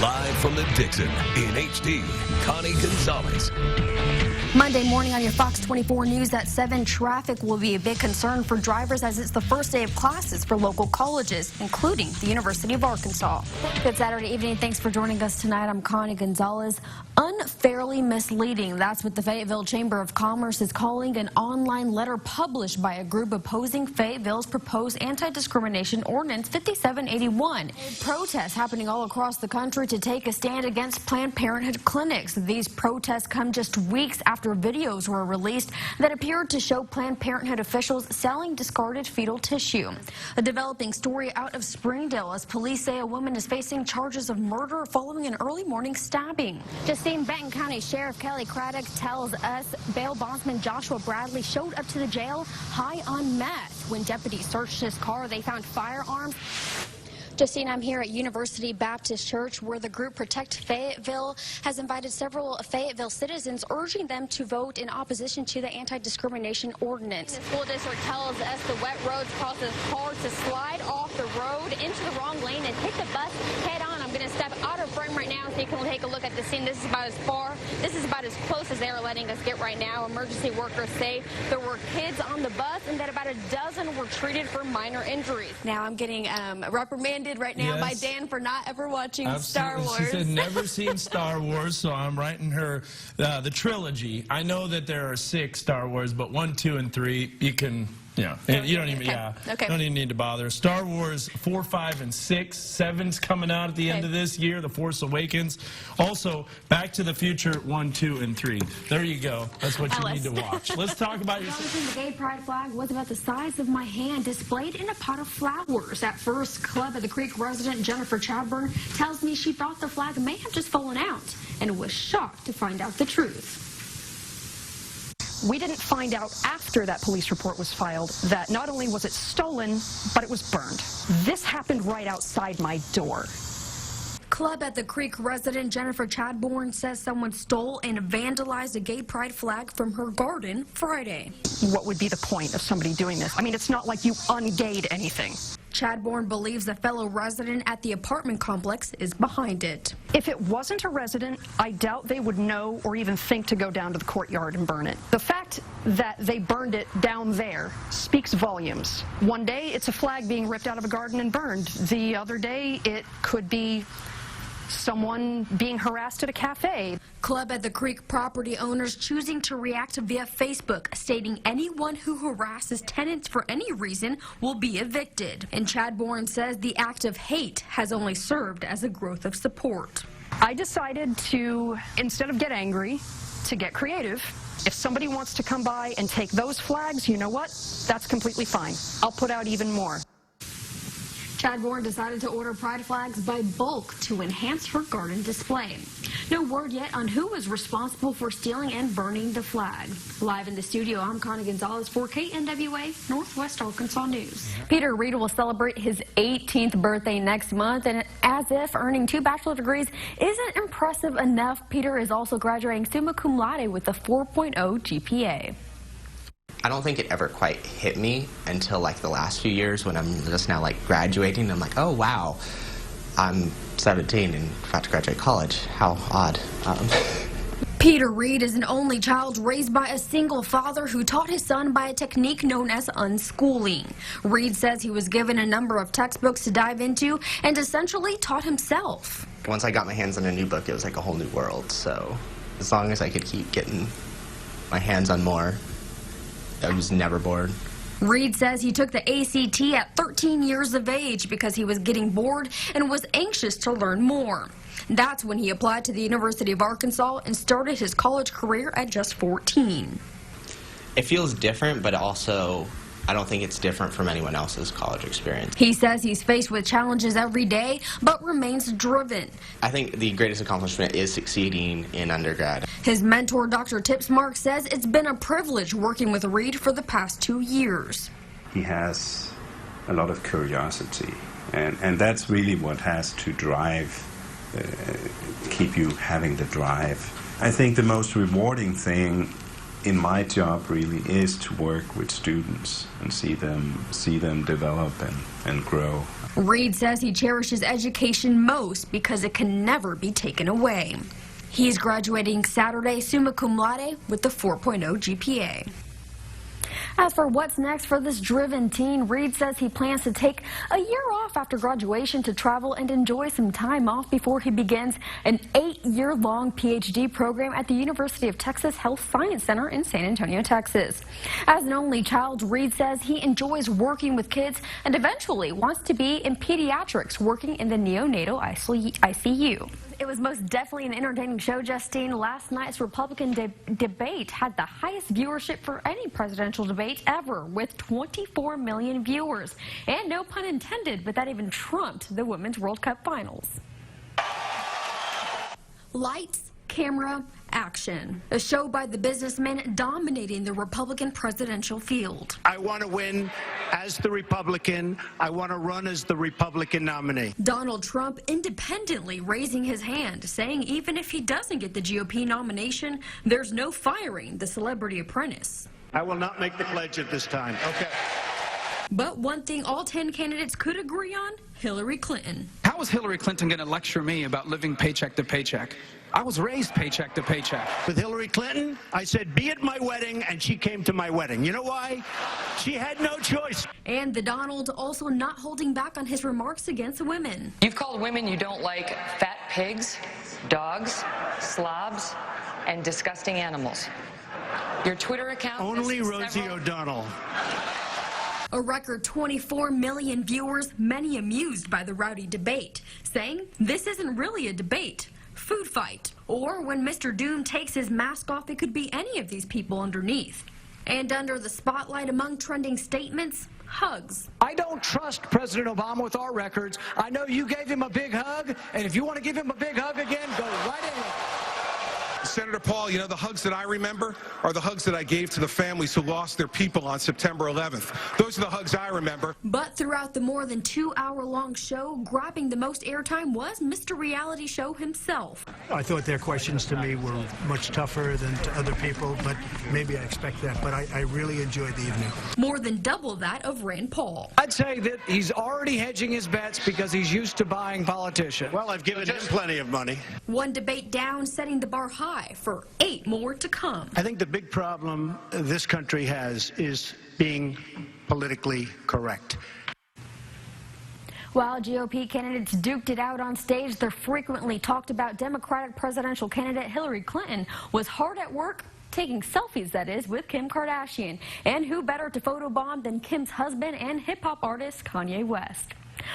Live from the Dixon in HD, Connie Gonzalez. Monday morning on your Fox 24 News at 7, traffic will be a big concern for drivers as it's the first day of classes for local colleges, including the University of Arkansas. Good Saturday evening. Thanks for joining us tonight. I'm Connie Gonzalez. Unfairly misleading. That's what the Fayetteville Chamber of Commerce is calling an online letter published by a group opposing Fayetteville's proposed anti-discrimination ordinance 5781. Protests happening all across the country to take a stand against Planned Parenthood clinics. These protests come just weeks after videos were released that appeared to show Planned Parenthood officials selling discarded fetal tissue. A developing story out of Springdale as police say a woman is facing charges of murder following an early morning stabbing. Justine Benton County Sheriff Kelly Craddock tells us bail bondsman Joshua Bradley showed up to the jail high on meth. When deputies searched his car, they found firearms. Justine, I'm here at University Baptist Church where the group Protect Fayetteville has invited several Fayetteville citizens, urging them to vote in opposition to the anti-discrimination ordinance. The school district tells us the wet roads causes cars to slide off the road into the wrong lane and hit the bus head on. I'm going to step out of frame right now so you can take a look at the scene. This is about as close as they are letting us get right now. Emergency workers say there were kids on the bus and that about a dozen were treated for minor injuries. Now I'm getting reprimanded right now by Dan for not ever watching Star Wars. She said never seen Star Wars, so I'm writing her the trilogy. I know that there are 6 Star Wars, but 1, 2, and 3 you can. Yeah, and you don't even don't even need to bother. Star Wars 4, 5, and 6. 7's coming out at the end of this year. The Force Awakens. Also, Back to the Future 1, 2, and 3. There you go. That's what you need to watch. Let's talk about your. The gay pride flag was about the size of my hand, displayed in a pot of flowers. At first, Club at the Creek resident Jennifer Chadburn tells me she thought the flag may have just fallen out and was shocked to find out the truth. We didn't find out after that police report was filed that not only was it stolen, but it was burned. This happened right outside my door. Club at the Creek resident Jennifer Chadbourne says someone stole and vandalized a gay pride flag from her garden Friday. What would be the point of somebody doing this? I mean, it's not like you ungayed anything. Chadbourne believes a fellow resident at the apartment complex is behind it. If it wasn't a resident, I doubt they would know or even think to go down to the courtyard and burn it. The fact that they burned it down there speaks volumes. One day it's a flag being ripped out of a garden and burned. The other day it could be someone being harassed at a cafe. Club at the Creek property owners choosing to react via Facebook, stating anyone who harasses tenants for any reason will be evicted. And Chadbourne says the act of hate has only served as a growth of support. I decided to, instead of get angry, to get creative. If somebody wants to come by and take those flags, you know what? That's completely fine. I'll put out even more. Chadbourne decided to order pride flags by bulk to enhance her garden display. No word yet on who was responsible for stealing and burning the flag. Live in the studio, I'm Connie Gonzalez for KNWA Northwest Arkansas News. Peter Reed will celebrate his 18th birthday next month, and as if earning 2 bachelor degrees isn't impressive enough, Peter is also graduating summa cum laude with a 4.0 GPA. I don't think it ever quite hit me until like the last few years when I'm just now like graduating. I'm like, oh wow, I'm 17 and about to graduate college. How odd. Peter Reed is an only child raised by a single father who taught his son by a technique known as unschooling. Reed says he was given a number of textbooks to dive into and essentially taught himself. Once I got my hands on a new book, it was like a whole new world. So as long as I could keep getting my hands on more, I was never bored. Reed says he took the ACT at 13 years of age because he was getting bored and was anxious to learn more. That's when he applied to the University of Arkansas and started his college career at just 14. It feels different, but also I don't think it's different from anyone else's college experience. He says he's faced with challenges every day, but remains driven. I think the greatest accomplishment is succeeding in undergrad. His mentor, Dr. Tipsmark, says it's been a privilege working with Reed for the past 2 years. He has a lot of curiosity, and that's really what has to drive, keep you having the drive. I think the most rewarding thing in my job really is to work with students and see them develop and grow. Reed says he cherishes education most because it can never be taken away. He's graduating Saturday summa cum laude with a 4.0 GPA. As for what's next for this driven teen, Reed says he plans to take a year off after graduation to travel and enjoy some time off before he begins an 8-year-long PhD program at the University of Texas Health Science Center in San Antonio, Texas. As an only child, Reed says he enjoys working with kids and eventually wants to be in pediatrics, working in the neonatal ICU. It was most definitely an entertaining show, Justine. Last night's Republican debate had the highest viewership for any presidential debate ever, with 24 million viewers. And no pun intended, but that even trumped the Women's World Cup Finals. Lights, camera, action. A show by the businessmen dominating the Republican presidential field. I want to win as the Republican. I want to run as the Republican nominee. Donald Trump independently raising his hand, saying even if he doesn't get the GOP nomination, there's no firing the celebrity apprentice. I will not make the pledge at this time. Okay. But one thing all 10 candidates could agree on, Hillary Clinton. How is Hillary Clinton going to lecture me about living paycheck to paycheck? I was raised paycheck to paycheck. With Hillary Clinton, I said, be at my wedding, and she came to my wedding. You know why? She had no choice. And the Donald also not holding back on his remarks against women. You've called women you don't like fat pigs, dogs, slobs, and disgusting animals. Your Twitter account... Only Rosie O'Donnell. A record 24 million viewers, many amused by the rowdy debate, saying this isn't really a debate, food fight. Or when Mr. Doom takes his mask off, it could be any of these people underneath. And under the spotlight among trending statements, hugs. I don't trust President Obama with our records. I know you gave him a big hug, and if you want to give him a big hug again, go right ahead. Senator Paul, you know, the hugs that I remember are the hugs that I gave to the families who lost their people on September 11th. Those are the hugs I remember. But throughout the more than 2-hour-long show, grabbing the most airtime was Mr. Reality Show himself. I thought their questions to me were much tougher than to other people, but maybe I expect that. But I really enjoyed the evening. More than double that of Rand Paul. I'd say that he's already hedging his bets because he's used to buying politicians. Well, I've given him plenty of money. One debate down, setting the bar high for 8 more to come. I think the big problem this country has is being politically correct. While GOP candidates duked it out on stage, the frequently talked about Democratic presidential candidate Hillary Clinton was hard at work taking selfies, that is, with Kim Kardashian. And who better to photobomb than Kim's husband and hip-hop artist Kanye West.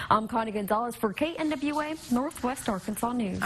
I'm Connie Gonzalez for KNWA Northwest Arkansas News.